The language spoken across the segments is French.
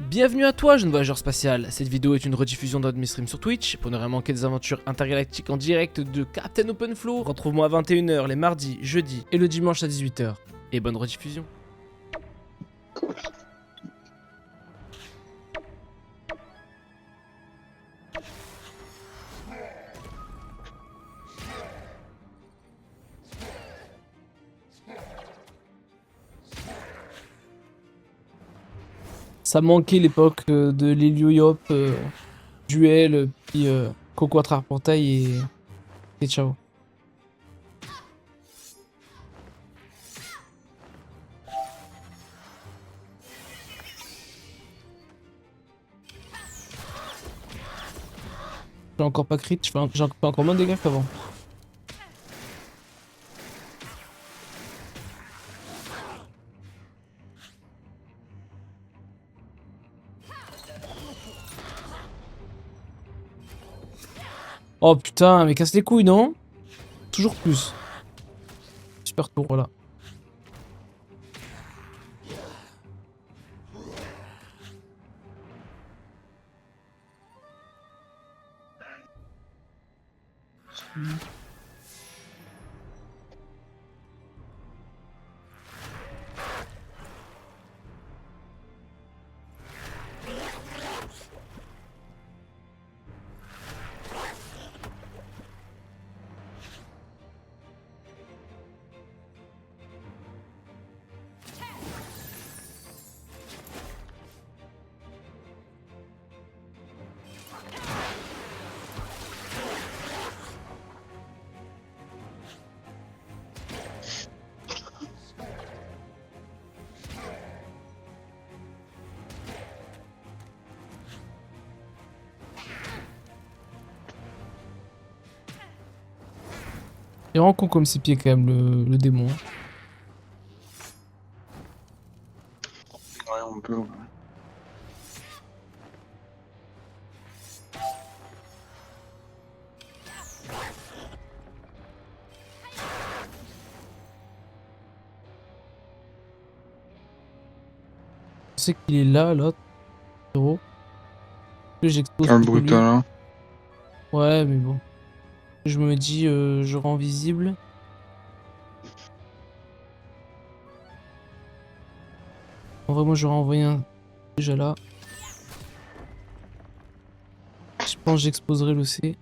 Bienvenue à toi, jeune voyageur spatial. Cette vidéo est une rediffusion d'un de mes streams sur Twitch. Pour ne rien manquer des aventures intergalactiques en direct de Captain OpenFlow, retrouve-moi à 21 h les mardis, jeudis et le dimanche à 18 h. Et bonne rediffusion. Ça manquait l'époque de l'Hélio-Yop, Duel, puis Coco à travers portail et ciao. J'ai encore pas crit, j'ai encore moins de dégâts qu'avant. Oh putain, mais casse les couilles, non? Toujours plus. Super tour, voilà. Il est vraiment con comme ses pieds quand même, le démon. Ouais, on peut. Ouais. Je sais qu'il est là, l'autre. Héros. J'expose Un contre lui. brutal, hein. Ouais, mais bon. Je me dis, je rends visible. En vrai, moi, j'aurais envoyé un déjà là. Je pense que j'exposerai le C.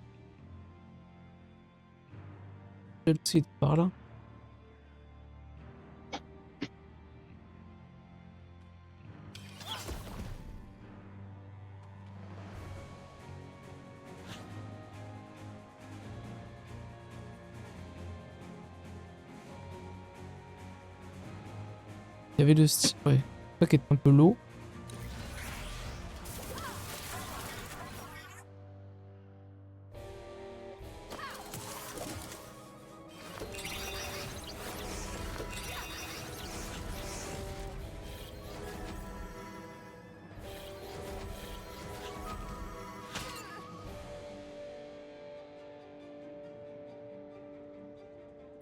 Le C est par là. Il y avait le style, ouais. Ça qui est un peu low.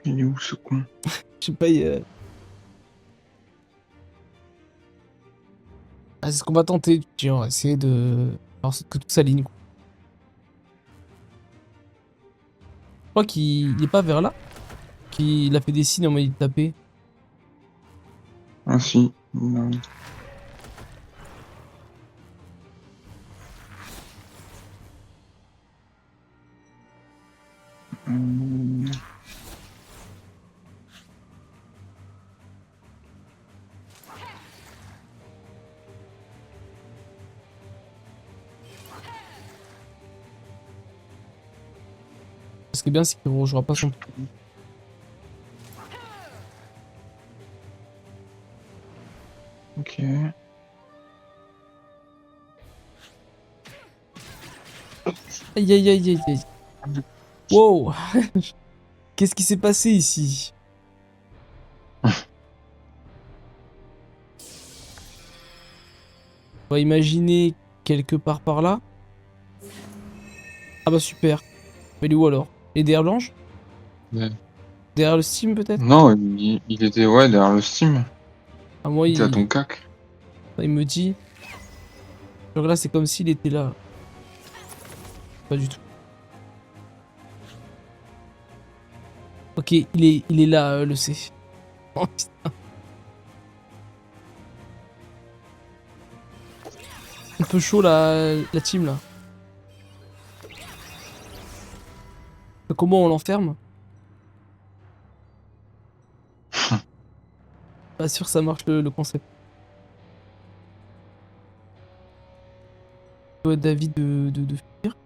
Il est où ce con? Je sais pas, il y a... Ah, c'est ce qu'on va tenter. Tiens, on va essayer de... Alors, que tout s'aligne, quoi. Je crois qu'il est pas vers là. Qu'il a fait des signes en mode de taper. Ah si. Non. Hum. Ce qui est bien, c'est qu'il ne rejouera pas son... Ok. Aïe aïe aïe aïe aïe. Wow. Qu'est-ce qui s'est passé ici? On va imaginer quelque part par là. Ah bah super. Mais il est où alors? Et derrière Blanche? Ouais. Derrière le Steam peut-être? Non, il était ouais derrière le Steam. Ah moi Il était à il ton cac. me dit... Genre là, c'est comme s'il était là. Pas du tout. Ok, il est là, le C. Oh putain. Un peu chaud la team là. Comment on l'enferme? Pas sûr que ça marche le concept. David de fuir.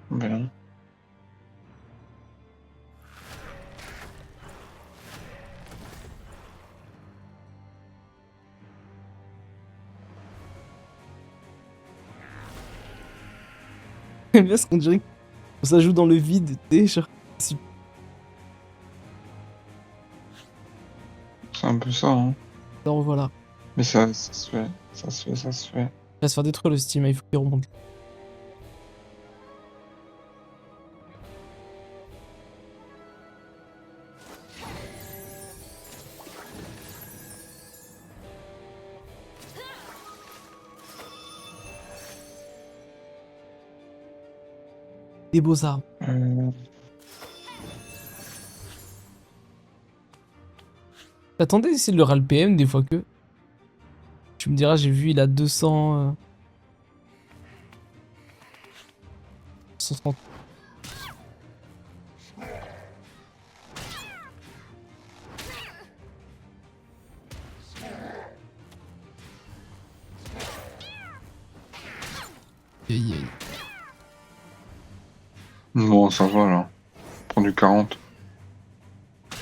Ben. J'aime bien ce qu'on dirait que ça joue dans le vide, tu sais, genre. C'est un peu ça, hein. Alors voilà. Mais ça se fait. Ça se fait, ça se fait. Il va se faire détruire le Steam, il faut qu'il remonte. Des beaux-arts. Attendez d'essayer de le ral PM des fois que. Tu me diras, j'ai vu, il a 200. 130. Aïe aïe. Bon, ça va là. Prends du 40.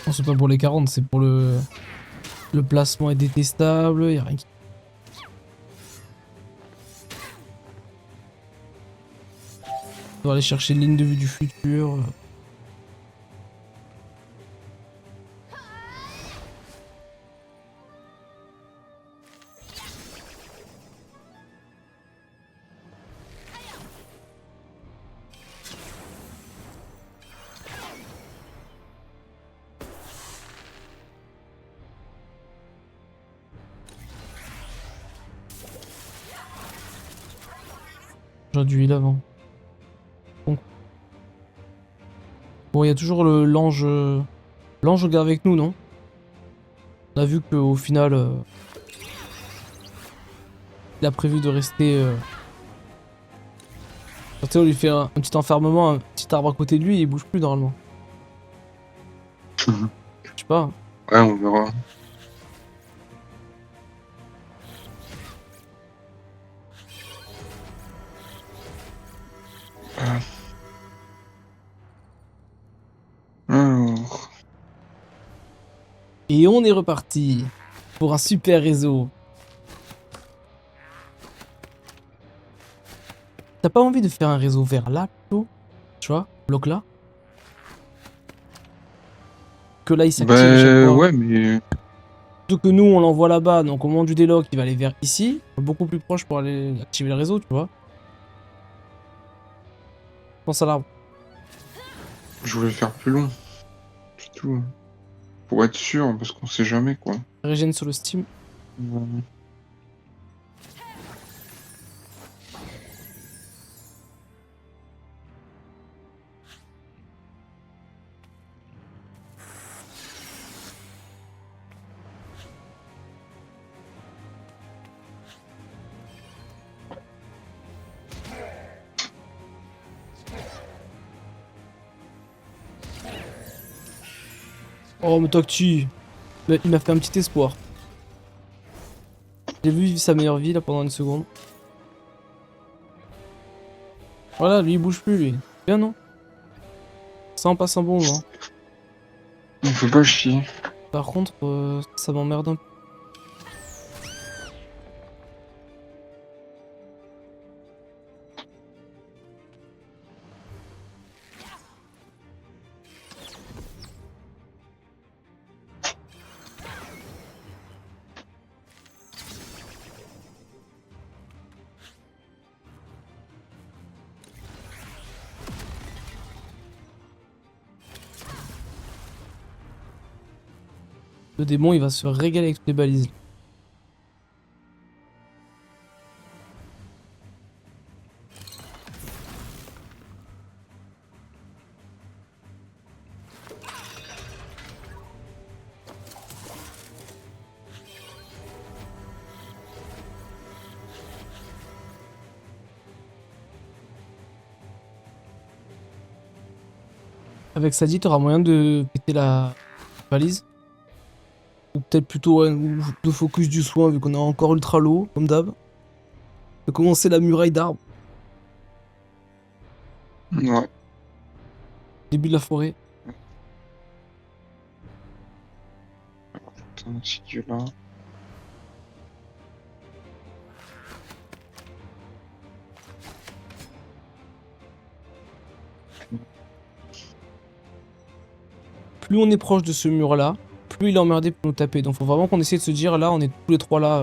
Non, c'est pas pour les 40, c'est pour le. Le placement est détestable, y'a rien qui. On va aller chercher une ligne de vue du futur. J'aurais dû il avant. Bon, il y a toujours l'ange. L'ange garde avec nous, non? On a vu qu'au final. Il a prévu de rester. Tu sais, on lui fait un petit enfermement, un petit arbre à côté de lui et il bouge plus normalement. Je sais pas. Ouais, on verra. Alors. Et on est reparti pour un super réseau. T'as pas envie de faire un réseau vers là plutôt? Tu vois, bloc là? Que là il s'active à chaque Ben fois. ouais, mais. Plutôt que nous on l'envoie là-bas, donc au moment du déloc il va aller vers ici, beaucoup plus proche pour aller activer le réseau, tu vois. Pense à l'arbre. Je voulais faire plus long. C'est tout. Pour être sûr, parce qu'on sait jamais quoi. Régène sur le Steam. Oh mais Tocti, il m'a fait un petit espoir. J'ai vu vivre sa meilleure vie là pendant une seconde. Voilà, lui il bouge plus lui. Bien non? Ça en passe un bon moment. Il faut pas chier. Par contre, ça m'emmerde un peu. Le démon, il va se régaler avec toutes les balises. Avec Sadie, t'auras moyen de péter la balise. Ou peut-être plutôt ouais, de focus du soin, vu qu'on est encore ultra low, comme d'hab. De commencer la muraille d'arbres, Ouais. début de la forêt. Putain, si Dieu là. Plus on est proche de ce mur-là, plus il est emmerdé pour nous taper. Donc faut vraiment qu'on essaie de se dire, là, on est tous les trois là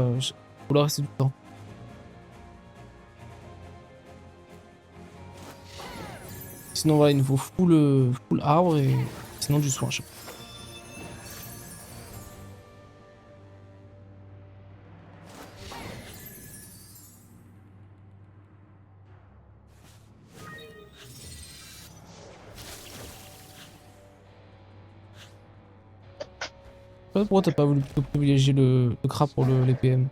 pour le reste du temps. Sinon, voilà, il nous faut full arbre et sinon du soin. Je sais pas. Je sais pas pourquoi t'as pas voulu plutôt privilégier le crabe pour les PM.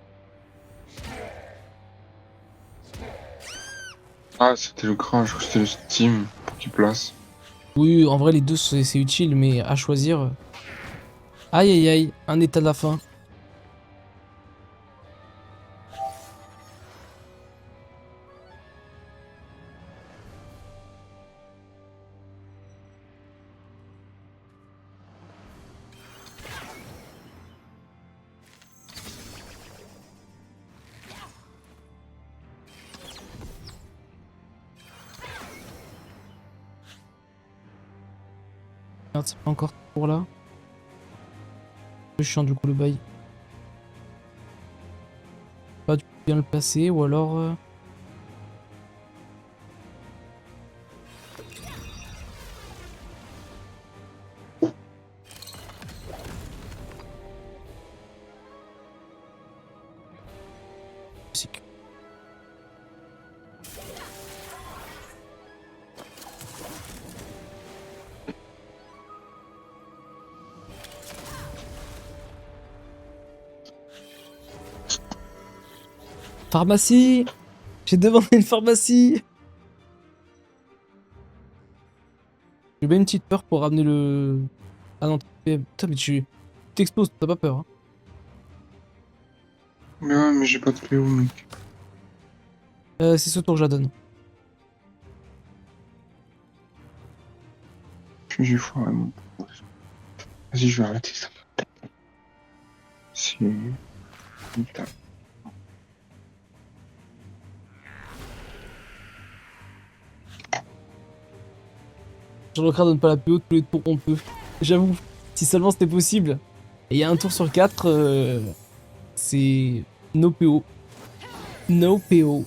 Ah, c'était le crash, je crois que c'était le Steam pour qu'il place. Oui, en vrai, les deux, c'est utile, mais à choisir. Aïe aïe aïe, un état de la fin. Merde, c'est pas encore pour là. C'est chiant du coup le bail. Pas du coup bien le placer ou alors. C'est que- Pharmacie! J'ai demandé une pharmacie! J'ai bien une petite peur pour ramener le. Ah non, putain, mais tu t'exploses, t'as pas peur. Hein. Mais ouais, mais j'ai pas de PO, mec. C'est ce tour que je la donne. J'ai foiré mon. Vas-y, je vais arrêter ça. C'est. Putain. Je regarde donne pas la PO tous les tours qu'on peut. J'avoue, si seulement c'était possible. Et il y a un tour sur 4, c'est no PO. No PO.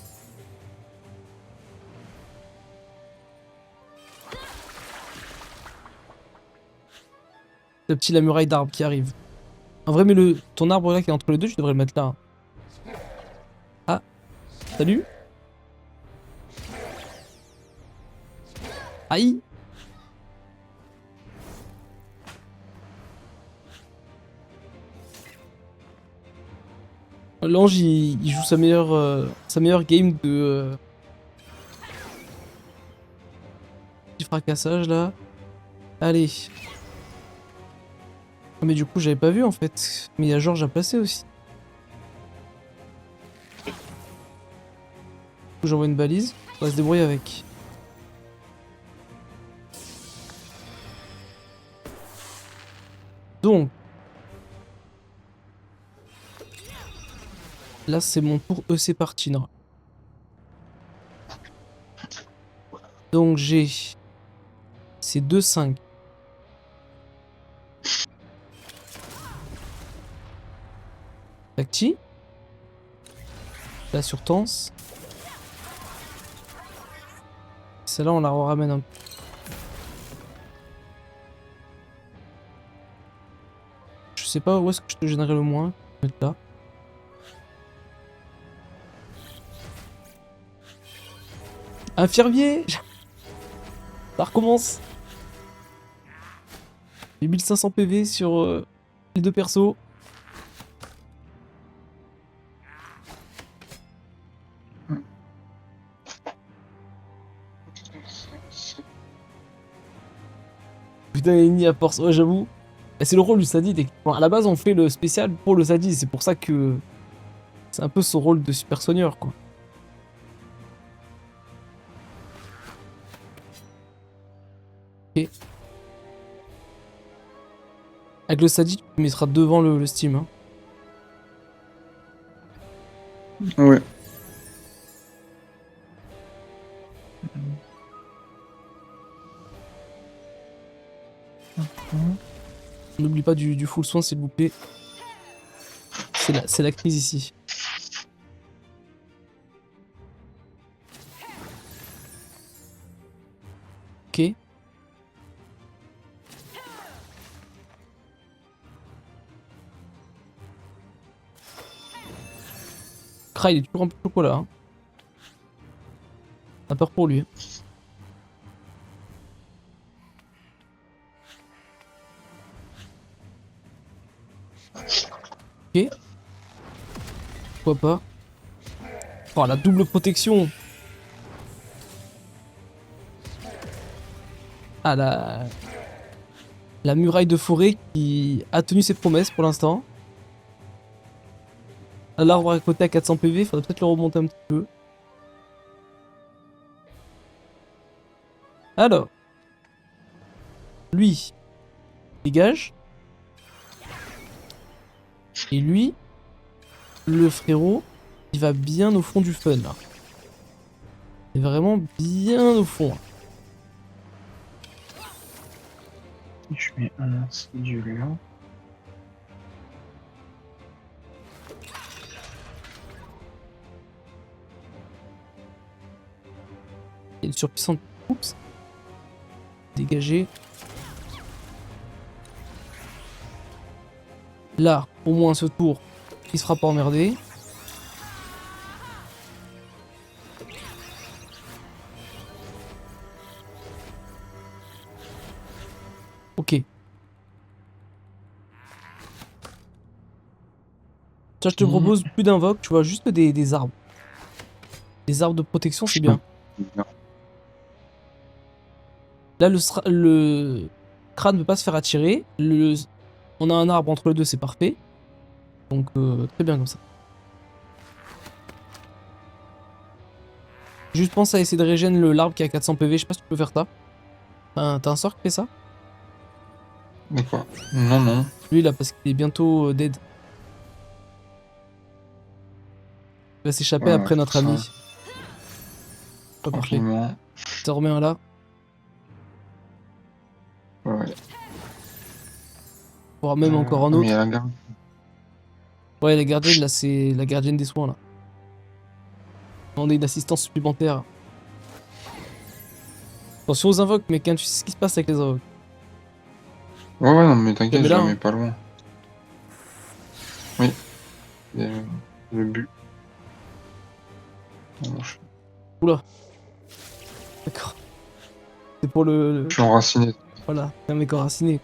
Le petit la muraille d'arbre qui arrive. En vrai, mais ton arbre là qui est entre les deux, tu devrais le mettre là. Ah, salut. Aïe. L'ange, il joue sa meilleure game de petit fracassage là. Allez. Ah, mais du coup, j'avais pas vu en fait. Mais il y a Georges à placer aussi. Du coup, j'envoie une balise. On va se débrouiller avec. Donc. Là, c'est mon tour EC parti. Non. Donc, j'ai. C'est 2-5. Tacti. La surtense. Celle-là, on la ramène un peu. Je sais pas où est-ce que je te gênerais le moins. Je vais mettre là. Infirmier. Ça recommence. J'ai 1500 PV sur les deux persos. Putain, Eni à force, ouais, j'avoue. C'est le rôle du sadiste. Bon, à la base, on fait le spécial pour le sadiste. C'est pour ça que c'est un peu son rôle de super soigneur, quoi. Ok. Avec le sadiste, tu mettras devant le Steam. Hein. Ouais. N'oublie pas du full soin, s'il vous plaît. C'est la crise ici. Ok. Kra, il est toujours un peu chocolat. Hein. T'as peur pour lui. Ok. Pourquoi pas. Oh, la double protection. Ah, la muraille de forêt qui a tenu ses promesses pour l'instant. L'arbre à côté à 400 PV, faudrait peut-être le remonter un petit peu. Alors. Lui. Dégage. Et lui. Le frérot. Il va bien au fond du fun là. Il est vraiment bien au fond. Je mets un insidieux. Il est surpuissant. Oups. Dégagé. Là, au moins ce tour, il se fera pas emmerder. Ok. Tiens, je te propose plus d'invoque, tu vois, juste des arbres. Des arbres de protection, c'est bien. Là, le crâne ne peut pas se faire attirer. On a un arbre entre les deux, c'est parfait. Donc, très bien comme ça. Juste pense à essayer de régénérer l'arbre qui a 400 PV. Je sais pas si tu peux faire ça. T'as un sort qui fait ça? D'accord. Non, non. Lui, là, parce qu'il est bientôt dead. Il va s'échapper Ouais, après ouais, notre ça. ami. Pas parfait. Tranquillement. T'en remets un là. Ouais. On aura même encore un Mais il autre. y a la garde. Ouais, la gardienne, là, c'est la gardienne des soins, là. On a une assistance supplémentaire. Attention aux invoques, mec, hein, tu sais ce qui se passe avec les invoques. Ouais, ouais, non, mais t'inquiète, Mais je là, la mets hein. pas loin. Oui. Il y a le but. Oula. D'accord. C'est pour le... Je suis enraciné. Voilà, un mec enraciné.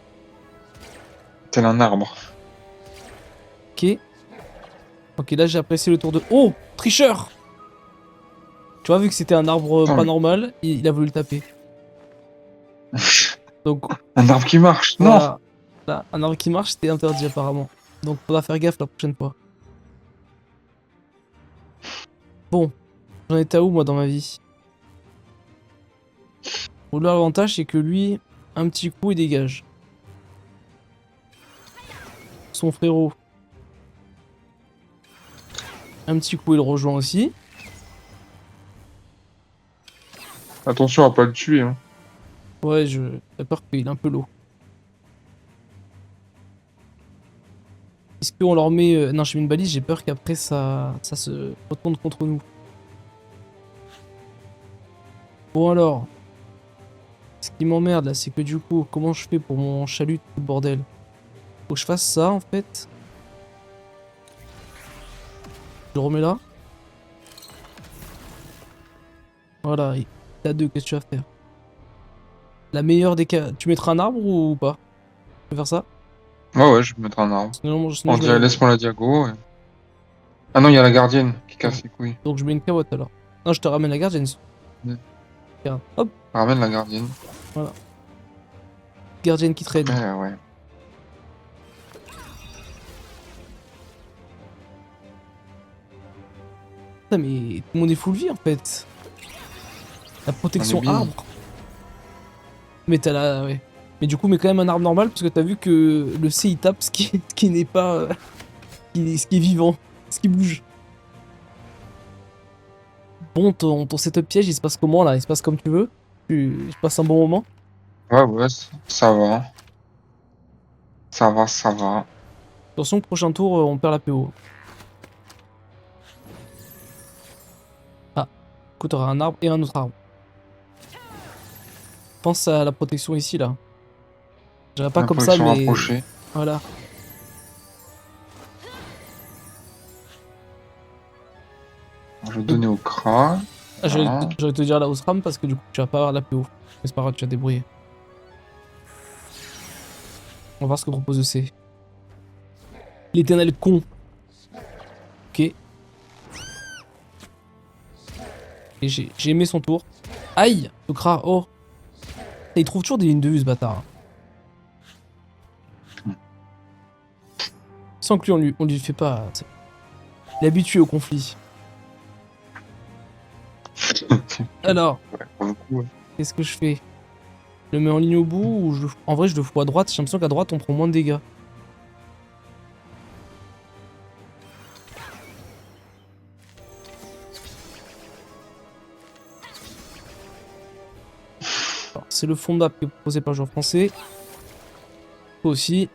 Tel un arbre. Ok. Ok, là, j'ai apprécié le tour de... Oh, tricheur. Tu vois, vu que c'était un arbre Putain, pas mais- normal, il a voulu le taper. Donc, Un arbre qui marche. Non. voilà. Là, un arbre qui marche, c'était interdit apparemment. Donc, faudra faire gaffe la prochaine fois. Bon, j'en étais à où, moi, dans ma vie? Bon, l'avantage, c'est que lui, un petit coup, il dégage. Son frérot. Un petit coup, il le rejoint aussi. Attention à pas le tuer. Hein. Ouais, j'ai peur qu'il ait un peu low. Est-ce qu'on leur met... Non, j'ai mis une balise, j'ai peur qu'après, ça se retourne contre nous. Bon, alors... Ce qui m'emmerde, là, c'est que du coup, comment je fais pour mon chalut, tout le bordel? Faut que je fasse ça en fait. Je le remets là. Voilà, et t'as deux, qu'est-ce que tu vas faire? La meilleure des cas. Tu mettras un arbre ou pas? Tu veux faire ça? Ouais, je vais mettre un arbre. Sinon On je dirait, mets... laisse-moi la diago. Ah non, il y a la gardienne qui casse les couilles. Donc je mets une carotte alors. Non, je te ramène la gardienne. Ouais. Regarde. Hop, Ramène la gardienne. voilà. Gardienne qui traîne. Ouais. Putain, mais tout le monde est full vie en fait. La protection On est bien. arbre. Mais t'as la... Ouais. Mais du coup, mets quand même un arbre normal parce que t'as vu que le C il tape ce qui n'est pas... ce qui est vivant. Ce qui bouge. Bon, ton setup piège il se passe comment là? Il se passe comme tu veux? Tu passes un bon moment? Ouais, ça va. Ça va. Attention, prochain tour, on perd la PO. Ah, du coup, t'auras un arbre et un autre arbre. Pense à la protection ici là. Je dirais pas La comme ça, protection mais rapprochée. voilà. Je vais donner au Kra. Ah, Voilà. j'allais te dire la Osram parce que du coup, tu vas pas avoir la PO. Mais c'est pas grave, tu vas te débrouiller. On va voir ce que propose le C. L'éternel con. Ok. Et j'ai aimé son tour. Aïe, le Kra, oh. Il trouve toujours des lignes de vue ce bâtard. Sans que lui, on lui fait pas. Il est habitué au conflit. Alors, Ouais, pour le coup, ouais. qu'est-ce que je fais? Je le mets en ligne au bout ou je... En vrai, je le fous à droite. J'ai l'impression qu'à droite, on prend moins de dégâts. C'est le fond de map qui est proposé par le joueur français. Toi aussi.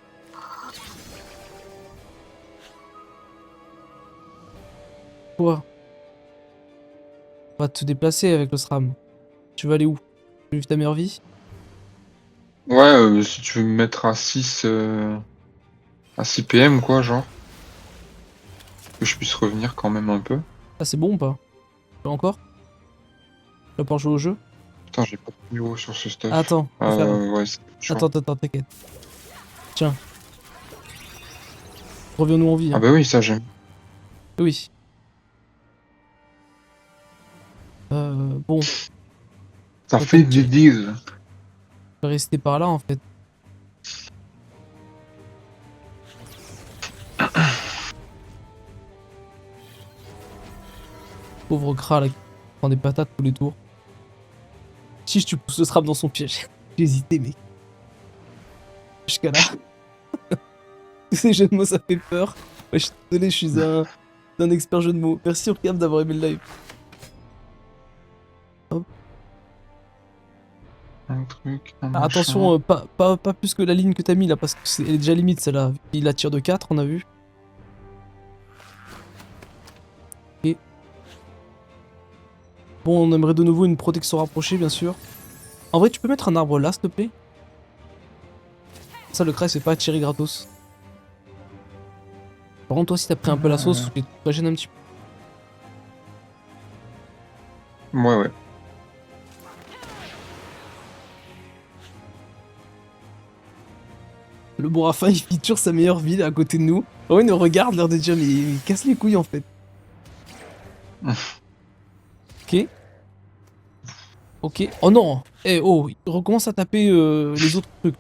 Quoi? On va te déplacer avec le SRAM. Tu vas aller où? Tu veux vivre ta meilleure vie? Ouais, si tu veux me mettre à 6 PM, quoi, genre. Que je puisse revenir quand même un peu. Ah, c'est bon ou pas? Tu veux encore? Tu vas pouvoir jouer au jeu? Putain, j'ai pas de niveau sur ce stuff. Attends, faut faire. Ouais, c'est chaud. Attends, t'inquiète. Tiens. Reviens-nous en vie. Ah Hein. bah oui, ça j'aime. Oui. Bon. Ça Attends, fait tu des deals. vas rester par là en fait. Pauvre Kra là qui prend des patates tous les tours. Si tu pousses le SRAM dans son piège. J'ai hésité, mec. Jusqu'à là. Tous ces jeux de mots, ça fait peur. Ouais, je suis désolé, je suis un expert jeu de mots. Merci Urkam d'avoir aimé le live. Hop. Un truc, un Ah, machin. attention, pas plus que la ligne que t'as mis là, parce que elle est déjà limite celle-là. Il la tire de 4, on a vu. Et... Bon, on aimerait de nouveau une protection rapprochée, bien sûr. En vrai, tu peux mettre un arbre là, s'il te plaît? Ça, le Kra, c'est pas tirer gratos. Par contre, toi, si t'as pris un peu la sauce, tu te gêne un petit peu. Ouais. Le Borafin, il feature sa meilleure ville à côté de nous. Oh, il nous regarde, l'air de dire, mais il casse les couilles en fait. Ok. Ok. Oh non. Eh oh, il recommence à taper les autres trucs.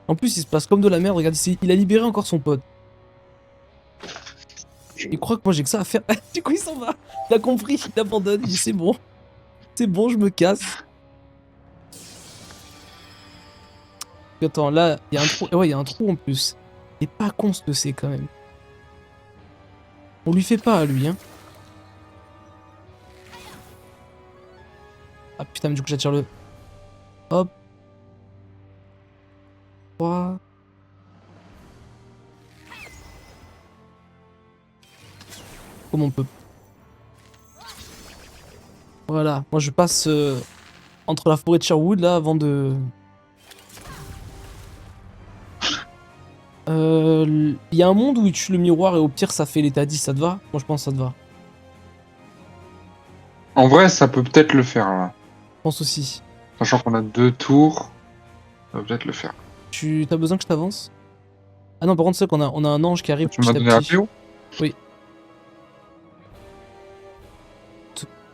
En plus, il se passe comme de la merde. Regarde ici, il a libéré encore son pote. Il croit que moi j'ai que ça à faire. Du coup, il s'en va. Il a compris, il abandonne. Il dit c'est bon. C'est bon, je me casse. Attends, là, il y a un trou. Ouais, il y a un trou en plus. Il est pas con ce que c'est quand même. On lui fait pas à lui, hein. Ah putain, mais du coup, j'attire le. Hop. 3. Comment on peut. Voilà, moi je passe entre la forêt de Sherwood là avant de. Il y a un monde où il tue le miroir et au pire ça fait l'état 10, ça te va? Moi je pense que ça te va. En vrai, ça peut peut-être le faire, là. Je pense aussi. Sachant qu'on a 2 tours, ça peut peut-être le faire. T'as besoin que je t'avance? Ah non, par contre, c'est qu'on on a un ange qui arrive Tu m'as petit à donné la petit. PO? Oui.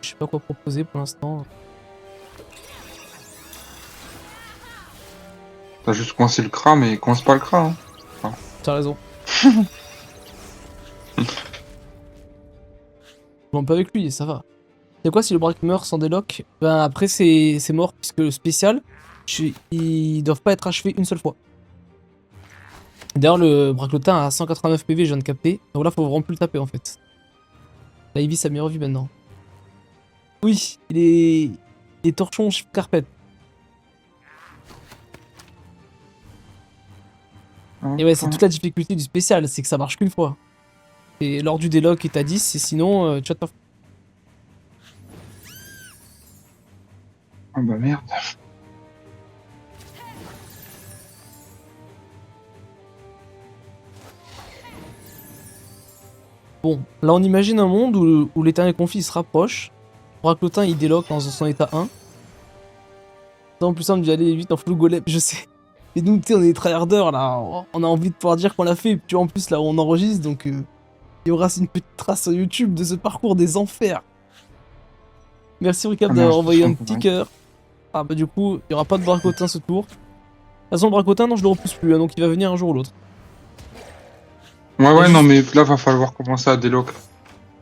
Je sais pas quoi proposer pour l'instant. T'as juste coincé le cra, mais coince pas le cra, hein. T'as raison. Bon, pas avec lui, ça va. C'est quoi si le braque meurt sans déloc? Ben après c'est mort puisque le spécial, ils doivent pas être achevés une seule fois. D'ailleurs le braclotin a 189 PV, je viens de capter. Donc là faut vraiment plus le taper en fait. Là il vit sa meilleure vie maintenant. Oui, il est torchon carpette. Et ouais, c'est toute la difficulté du spécial, c'est que ça marche qu'une fois. Et lors du déloc est à 10, et sinon tu vas te... Ah bah merde. Bon, là on imagine un monde où l'éternel conflit se rapproche. Braclotin il déloque dans son état 1. C'est en plus simple d'y aller vite en full golem, je sais. Et nous, tu sais, on est des tryharders là, on a envie de pouvoir dire qu'on l'a fait. Tu vois, en plus là où on enregistre, donc il y aura une petite trace sur YouTube de ce parcours des enfers. Merci Ricap d'avoir envoyé un petit cœur. Ah bah du coup, il n'y aura pas de Braclotin ce tour. De toute façon, le Braclotin, non, je le repousse plus, hein, donc il va venir un jour ou l'autre. Ouais, non, mais là, va falloir commencer à déloc.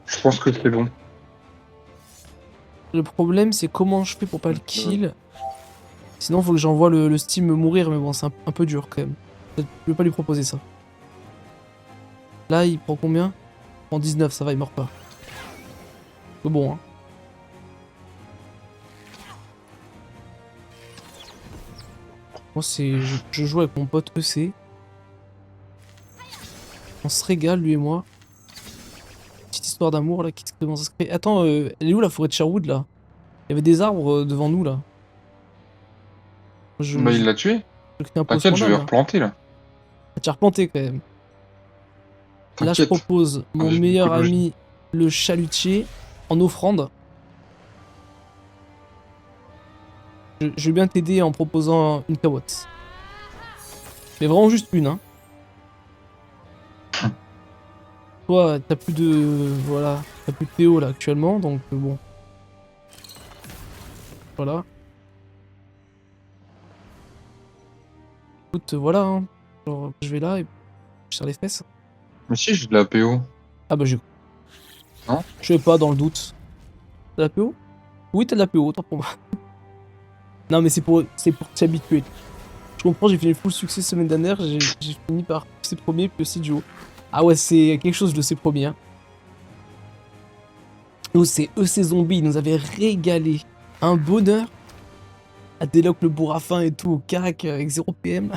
Je pense que c'est bon. Le problème, c'est comment je fais pour pas le kill. Sinon, faut que j'envoie le Steam mourir, mais bon, c'est un peu dur quand même. Je vais pas lui proposer ça. Là, il prend combien? Il prend 19, ça va, il meurt pas. C'est bon, hein. Moi, c'est... Je joue avec mon pote EC. On se régale, lui et moi. Petite histoire d'amour, là, qui commence à se créer. Attends, elle est où la forêt de Sherwood, là? Il y avait des arbres devant nous, là. Bah, il l'a tué. T'inquiète, je vais replanter, là. Tu as replanté, quand même. Là, je propose mon meilleur ami, le chalutier, en offrande. Je vais bien t'aider en proposant une carotte. Mais vraiment juste une, hein. Toi, t'as plus de... Voilà. T'as plus de PO, là, actuellement, donc bon. Voilà. Écoute, voilà, hein. Genre, je vais là et je serre les fesses. Mais si, j'ai de la PO. Ah bah j'ai... Non? Je sais pas, dans le doute. T'as de la PO? Oui, t'as de la PO, autant pour moi. Non, mais c'est pour t'y habituer. Je comprends, j'ai fini full succès semaine dernière, j'ai fini par C premier puis aussi duo. Ah ouais, c'est quelque chose le C premier. Hein. Nous, c'est EC Zombie, ils nous avaient régalé. Un bonheur. À déloc le bourrafin et tout au cac avec 0 PM.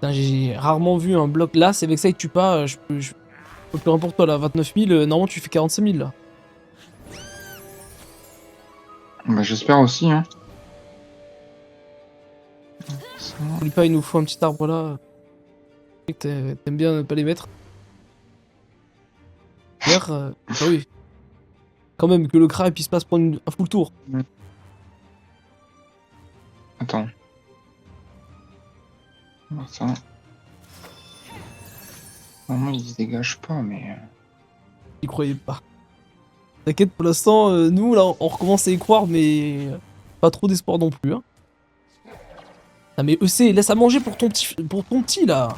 J'ai rarement vu un bloc. Là, c'est avec ça que tu pas. Je peux plus rien pour toi là. 29 000, normalement tu fais 45 000 là. Bah, j'espère aussi, hein. N'oublie pas, il nous faut un petit arbre là. Je sais que t'aimes bien ne pas les mettre. D'ailleurs, bah oui. Quand même, que le crabe puisse pas se prendre un full tour. Attends. Ça. Normalement, il se dégage pas, mais... J'y croyais pas. T'inquiète, pour l'instant, nous là, on recommence à y croire, mais pas trop d'espoir non plus. Hein. Ah mais EC, laisse à manger pour ton petit là.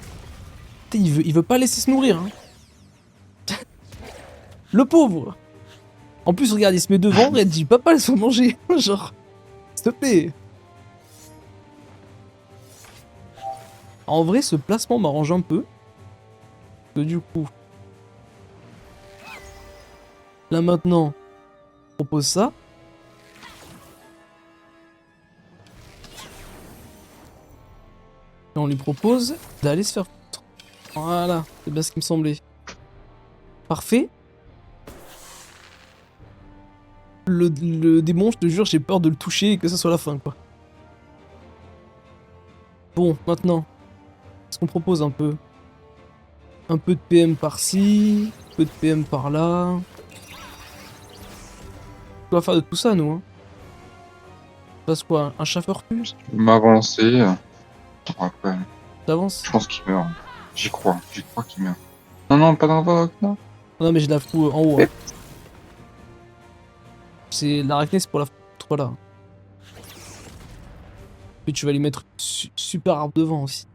Putain, il veut pas laisser se nourrir. Hein. Le pauvre. En plus, regarde, il se met devant et elle dit papa, laisse-moi manger. Genre, s'il te plaît. En vrai, ce placement m'arrange un peu. Que du coup, là maintenant, on propose ça. Et on lui propose d'aller se faire foutre. Voilà, c'est bien ce qui me semblait. Parfait. Le démon, je te jure, j'ai peur de le toucher et que ce soit la fin, quoi. Bon, maintenant, qu'est-ce qu'on propose un peu? Un peu de PM par-ci, un peu de PM par-là. On va faire de tout ça, nous. Hein. Passe quoi? Un chauffeur tu Je vais m'avancer. Après, t'avances? je pense qu'il meurt. J'y crois qu'il meurt. Non, non, pas d'invoque, non. Non, mais je la fous en haut. Hein. C'est l'arachné, c'est pour la foutre là. Puis tu vas lui mettre super arbre devant aussi. C'est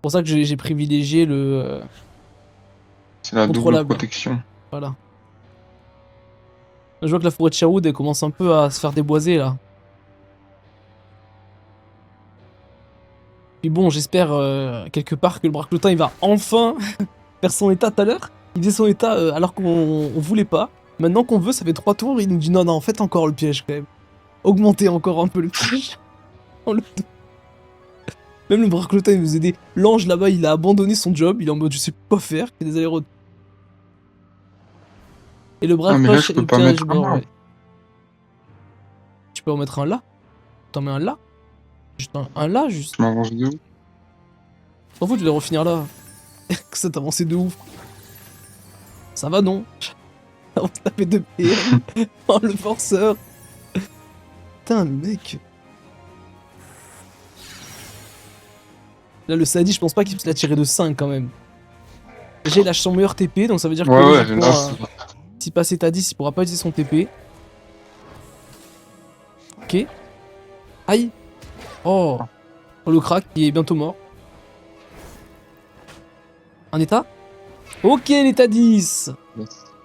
pour ça que j'ai privilégié le C'est la double contrôlable. protection. Voilà. Je vois que la forêt de Sherwood elle commence un peu à se faire déboiser là. Puis bon, j'espère quelque part que le Braclotin il va enfin faire son état tout à l'heure. Il faisait son état alors qu'on voulait pas. Maintenant qu'on veut, ça fait 3 tours, il nous dit non, non, faites encore le piège quand même. Augmentez encore un peu le piège. Même le Braclotin il nous aidait. L'ange là-bas il a abandonné son job, il est en mode je sais pas quoi faire, il y a des allers-retours. Et le Ah, mais là, Bracloche je peux pas mettre un arbre. ouais. Tu peux en mettre un là. T'en mets un là. Juste un là, juste. Je m'avance de où? T'en fous, tu dois refinir là. Que ça t'a avancé de ouf. Ça va, non? On t'a fait 2 PM. Oh, le forceur. Putain, mec. Là, le Sadi, je pense pas qu'il puisse la tirer de 5 quand même. Déjà, il lâche son meilleur TP, donc ça veut dire que Ouais, ouais, logiquement, là, si passer ta 10, il pourra pas utiliser son TP. Ok. Aïe. Oh. Oh, le crack qui est bientôt mort. Un état? Ok, l'état 10.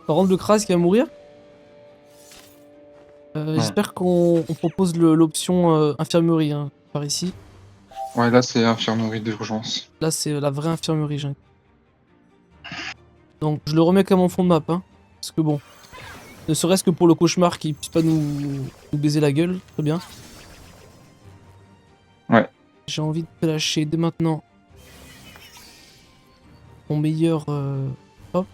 Par contre, le crack qui va mourir. J'espère qu'on propose l'option infirmerie hein, par ici. Ouais, là, c'est infirmerie d'urgence. Là, c'est la vraie infirmerie. J'ai... Donc, je le remets comme en fond de map. Hein, parce que bon, ne serait-ce que pour le cauchemar qui puisse pas nous baiser la gueule. Très bien. Ouais. J'ai envie de te lâcher dès maintenant. Ton meilleur... hop.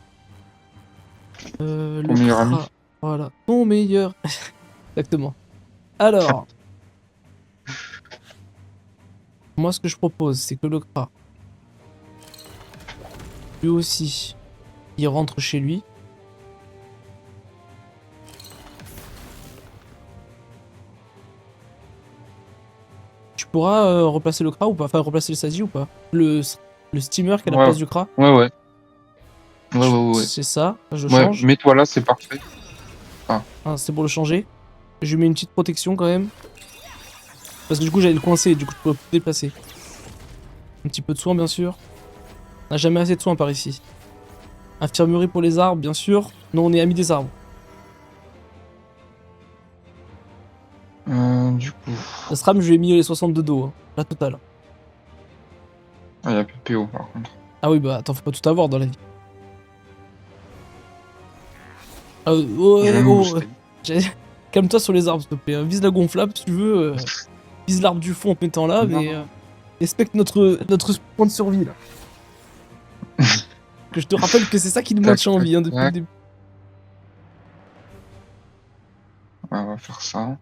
Ton meilleur ami. Voilà. Ton meilleur... Exactement. Alors... Moi, ce que je propose, c'est que le Kra... Lui aussi, il rentre chez lui. Tu pourras replacer le Kra ou pas? Enfin, replacer le Sadi ou pas? Le steamer qui est à la place du Kra? Ouais, ouais. Ouais. C'est ça, je le Ouais, change. mets-toi là, c'est parfait. Ah, c'est pour le changer. Je lui mets une petite protection quand même. Parce que du coup, j'allais le coincer, du coup, je peux le déplacer. Un petit peu de soin, bien sûr. On n'a jamais assez de soin par ici. Infirmerie pour les arbres, bien sûr. Non, on est amis des arbres. Du coup... La SRAM, je lui ai mis les 62 dos, hein, la totale. Ah, il y a plus de PO par contre. Ah oui, bah attends, faut pas tout avoir dans la vie. Ah, oh. Calme-toi sur les arbres, s'il te plaît. Hein. Vise la gonflable si tu veux. Vise l'arbre du fond en te mettant là, mais respecte notre point de survie là. Que je te rappelle que c'est ça qui nous maintient en vie hein, depuis le début. Ouais, on va faire ça.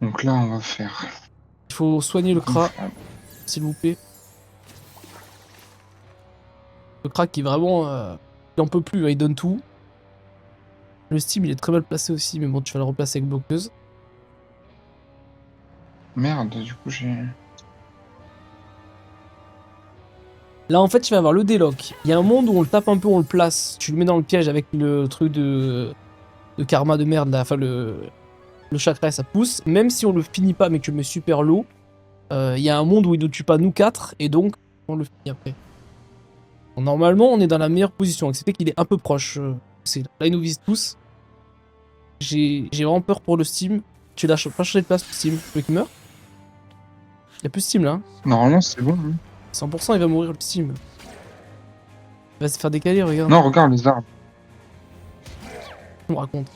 Donc là, on va faire... Il faut soigner le Kra, s'il vous plaît. Le Kra qui vraiment... il en peut plus, hein, il donne tout. Le Steam, il est très mal placé aussi, mais bon, tu vas le replacer avec bloqueuse. Merde, du coup, j'ai... Là, en fait, tu vas avoir le délock. Il y a un monde où on le tape un peu, on le place. Tu le mets dans le piège avec le truc de karma de merde, là. Enfin, le chakra, ça pousse. Même si on le finit pas, mais que tu le mets super low, il y a un monde où il ne tue pas nous 4, et donc, on le finit après. Bon, normalement, on est dans la meilleure position, excepté qu'il est un peu proche. Là, il nous vise tous. J'ai vraiment peur pour le Steam. Tu lâches pas changer de place, le Steam. Tu veux qu'il meure? Il y a plus de Steam, là. Hein. Normalement, c'est bon. Hein. 100% il va mourir le Steam. Il va se faire décaler, regarde. Non, regarde les arbres. On me raconte.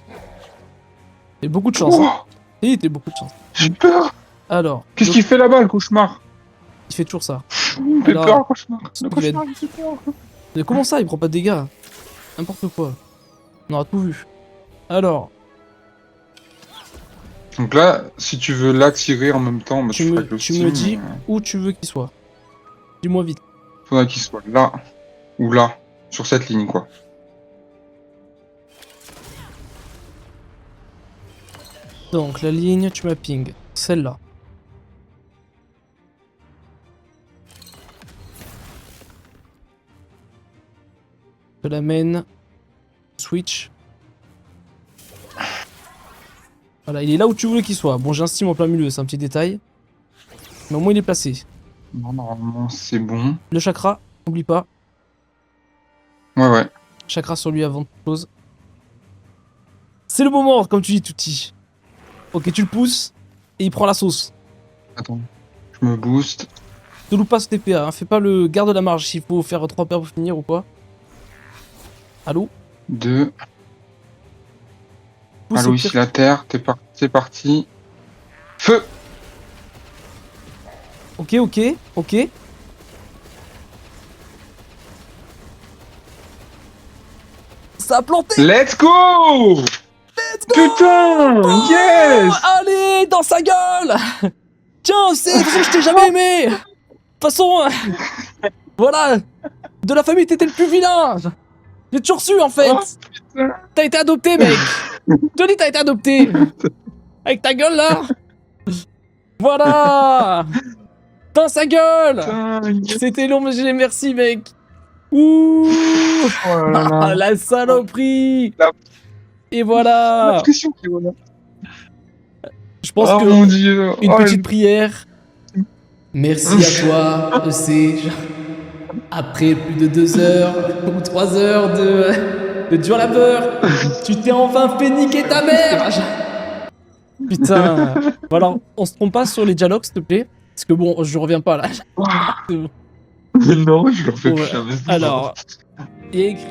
T'as eu beaucoup de chance. Hein. Et t'as eu beaucoup de chance. J'ai peur. Alors. Qu'est-ce qu'il fait là-bas, le cauchemar? Il fait toujours ça. Il fait peur, le cauchemar. Le cauchemar, il fait peur. Mais comment ça, il prend pas de dégâts? N'importe quoi. On aura tout vu. Alors. Donc là, si tu veux là tirer en même temps, bah, Tu tu me- feras que le tu me steam, dis où tu veux qu'il soit. Dis-moi vite. faudra qu'il soit là ou là, sur cette ligne, quoi. Donc, la ligne, tu m'as ping. Celle-là. Je l'amène. Switch. Voilà, il est là où tu voulais qu'il soit. Bon, j'ai un steam en plein milieu, c'est un petit détail. Mais au moins, il est placé. Non, normalement, c'est bon. Le chakra, n'oublie pas. Ouais, ouais. Chakra sur lui avant toute chose. C'est le moment, comme tu dis, Touti. Ok, tu le pousses et il prend la sauce. Attends, je me booste. Ne loupe pas ce TPA, hein. Fais pas le garde la marge s'il faut faire 3 paires pour finir ou quoi. Allô 2. Pousse Allô, au ici pire. la terre, c'est parti. Feu! Ok, ok, ok. Ça a planté. Let's go! Let's go. Putain! Yes! Allez, dans sa gueule. Tiens, c'est de toute façon, je t'ai jamais aimé. De toute façon, voilà. De la famille, t'étais le plus vilain. J'ai toujours su, en fait. Oh, putain. T'as été adopté, mec. Je te dis, t'as été adopté. Avec ta gueule, là. Voilà. Dans sa gueule. Putain, yes. C'était long, mais j'ai merci, mec. Ouh. Oh là Ah, là. la saloperie. La- Et La voilà. pression qui est là. Je pense Oh que mon dieu. une Oh, petite prière. Merci à toi, EC. Après plus de 2 heures ou 3 heures de dur labeur, tu t'es enfin fait niquer ta mère. Putain. Bon alors, on se trompe pas sur les dialogues, s'il te plaît. Parce que bon, je reviens pas là. Mais non, je leur fais Ouais. plus jamais ça. Alors, il y a écrit